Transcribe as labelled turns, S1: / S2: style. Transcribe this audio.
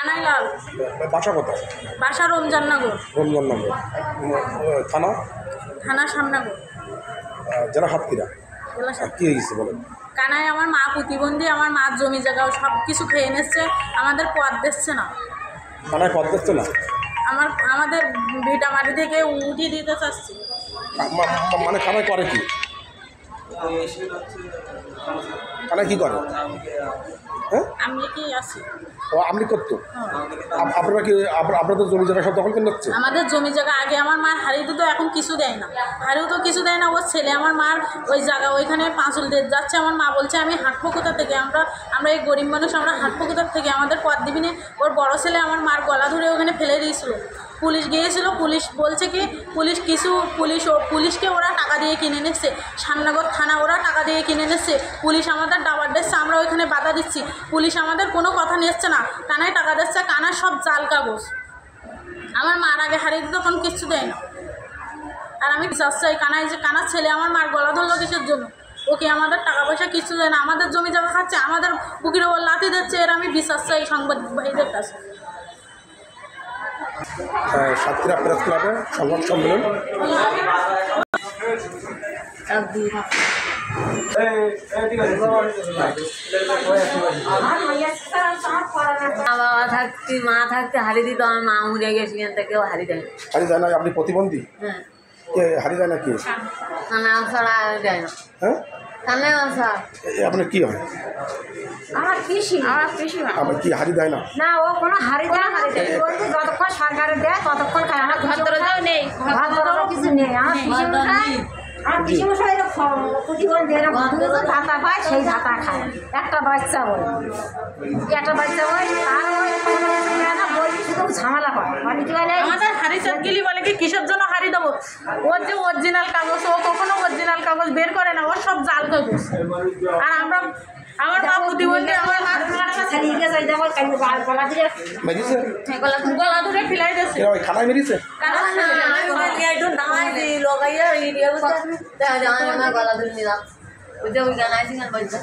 S1: কানাইলাল।
S2: বাসা কোথায়?
S1: বাসা রমজাননগর।
S2: রমজাননগর। থানা?
S1: থানা শ্যামনগর।
S2: জেলা সাতক্ষীরা। কী হয়েছে বলেন?
S1: কানাই আমার মা প্রতিবন্ধী, আমার মার জমি জায়গা সব কিছু খেয়ে নিচ্ছে, আমাদের পথ দিচ্ছে না।
S2: কানায় পথ দিচ্ছে না?
S1: আমাদের ভিটা মাটি থেকে উঠিয়ে দিতে চাচ্ছি।
S2: মানে কানায় করে কি? কানায় কী করে? হ্যাঁ,
S1: আমি কি আছি।
S2: ও আপনি করতো? আপনারা কি আপনাদের জমি জায়গা সব দখল করে নিচ্ছে?
S1: আমাদের জমি জায়গা আগে আমার মার হারিয়ে দিত, এখন কিছু দেয় না। হারিয়েও তো কিছু দেয় না। ওর ছেলে আমার মার ওই জায়গা ওইখানে পাঁচুল দিয়ে যাচ্ছে। আমার মা বলছে আমি হাঁটবো কোথা থেকে, আমরা এই গরিব মানুষ, আমরা হাঁটবো কোথা থেকে, আমাদের পথ দিবি না। ওর বড় ছেলে আমার মার গলা ধরে ওখানে ফেলে দিয়েছিল। পুলিশ গিয়েছিল, পুলিশ বলছে কি পুলিশকে ওরা টাকা দিয়ে কিনে নিচ্ছে। শ্যামনগর থানা ওরা টাকা দিয়ে কিনে নিচ্ছে। পুলিশ আমাদের ডাবার দিচ্ছে, আমরা ওইখানে বাধা দিচ্ছি। পুলিশ আমাদের কোনো কথা নিচ্ছে না। কানায় টাকা দিচ্ছে, কানার সব জাল কাগজ। আমার মার আগে হারিয়ে দিত, তখন কিচ্ছু দেয় না। আর আমি বিশ্বাস চাই কানায়, যে কানার ছেলে আমার মার গলা ধরলো কিসের জন্য? ওকে আমাদের টাকা পয়সা কিচ্ছু দেয় না, আমাদের জমি জায়গা খাচ্ছে, আমাদের পুকুরের ওপর লাথি দিচ্ছে। এর আমি বিশ্বাস চাই সাংবাদিক ভাইদের কাছে।
S2: সাতক্ষীরা প্রেস ক্লাবে সংবাদ সম্মেলন।
S3: বাবা থাকতে মা থাকতে হারিয়ে দিত, আমার মা মরে গেছে, এখান থেকেও হারিয়ে দেয়।
S2: হারিয়ে যায় না? আপনি প্রতিবন্ধী?
S3: হ্যাঁ।
S2: কে হারিয়ে যায় না? কে
S3: কানে ছাড়া দেয় না।
S2: হ্যাঁ,
S3: কানে আসা
S2: আপনার কী হয়?
S4: আমার পিসি
S2: আপনার কি হারিয়ে দেয় না?
S4: না, ও কোনো হারিয়ে দেয় না। বলতে যতক্ষণ সরকারে দেয় ততক্ষণ খায়। আমার ঘর দরজাও নেই, ঘর দরজাও কিছু নেই। আমার পিসি মশাই প্রতিবন্ধী ভাতা পায়, সেই ভাতা খায়। একটা বাচ্চা বই তার বই শুধু ঝামেলা হয়।
S1: আমাদের হারি চাঁদগিলি বলে কি কিসের জন্য হারিয়ে দেবো? ওর যে অরিজিনাল কাগজ, ও কখনো অরিজিনাল কাগজ বের করে না, ওর সব জাল কাগজ। আর আমার মা প্রতিবন্ধী, আমার মা গলা ধরে ফেলাই দিয়েছে।
S2: খানায় মেরেছে?
S3: গলা ধরে নিলাম, ওই যে ওই গান আছে গান বাজছে।